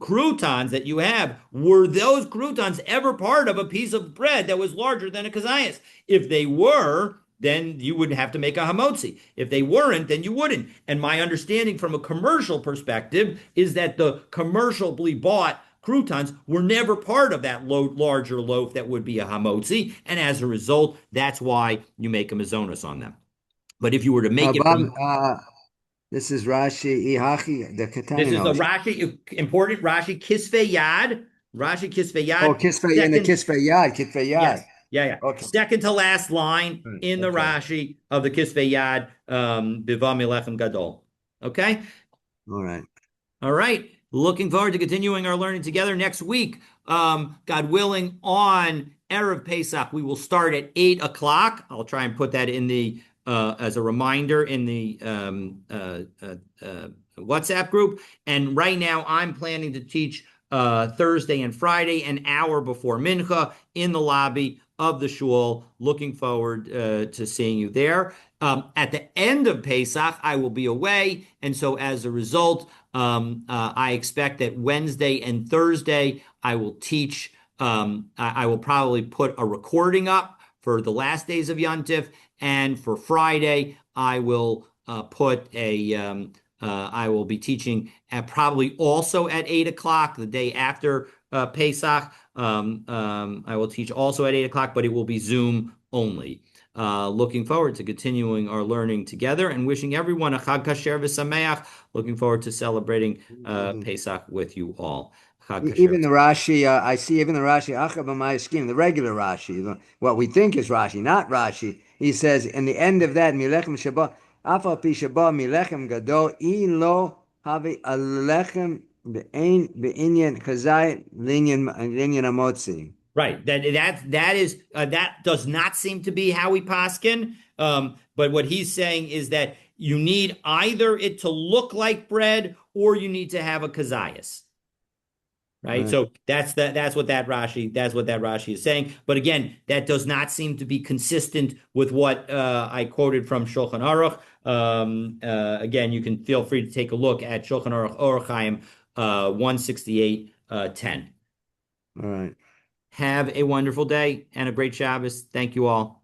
Speaker 1: croutons that you have, were those croutons ever part of a piece of bread that was larger than a Kazayas? If they were, then you would have to make a hamotzi. If they weren't, then you wouldn't. And my understanding from a commercial perspective is that the commercially bought croutons were never part of that larger loaf that would be a hamotzi, and as a result, that's why you make a mazonas on them. But if you were to make it
Speaker 2: Bob,
Speaker 1: from
Speaker 2: This is Rashi Ihachi the
Speaker 1: This is a
Speaker 2: Ketaninos.
Speaker 1: Rashi, important Rashi Kisvei Yad. Rashi Kisvei
Speaker 2: Oh,
Speaker 1: Yad.
Speaker 2: Kisvei in the
Speaker 1: Second,
Speaker 2: Kisvei Yad, Kisvei
Speaker 1: yes,
Speaker 2: Yad.
Speaker 1: yeah, yeah.
Speaker 2: Okay.
Speaker 1: Second to last line in the
Speaker 2: Okay.
Speaker 1: Rashi of the Kisvei Yad, Biva Milechem Gadol. Okay.
Speaker 2: All right.
Speaker 1: All right. Looking forward to continuing our learning together next week. God willing, on Erev Pesach, we will start at 8 o'clock. I'll try and put that in the as a reminder in the WhatsApp group. And right now, I'm planning to teach Thursday and Friday, an hour before Mincha, in the lobby of the shul. Looking forward to seeing you there. At the end of Pesach, I will be away, and so as a result, I expect that Wednesday and Thursday I will teach. I will probably put a recording up for the last days of Yontif, and for Friday I will put a. I will be teaching at probably also at 8 o'clock the day after Pesach. I will teach also at 8 o'clock, but it will be Zoom only. Looking forward to continuing our learning together and wishing everyone a Chag Kasher v'Sameach. Looking forward to celebrating Pesach with you all. Chag Kasher.
Speaker 2: Even the Rashi, I see even the Rashi, Achabamai scheme, the regular Rashi, what we think is Rashi, not Rashi. He says, in the end of that, Milechem Shabbat, Afal Pi Shabbat, Milechem Gadol, Ilo Havi Alechem Be'inyan Chazai Linyan Amotzi.
Speaker 1: Right. That does not seem to be how we paskin. But what he's saying is that you need either it to look like bread or you need to have a kazayas. Right.
Speaker 2: Right.
Speaker 1: So that's what that Rashi is saying. But again, that does not seem to be consistent with what I quoted from Shulchan Aruch. Again, you can feel free to take a look at Shulchan Aruch Orach Chaim 168:10.
Speaker 2: All right.
Speaker 1: Have a wonderful day and a great Shabbos. Thank you all.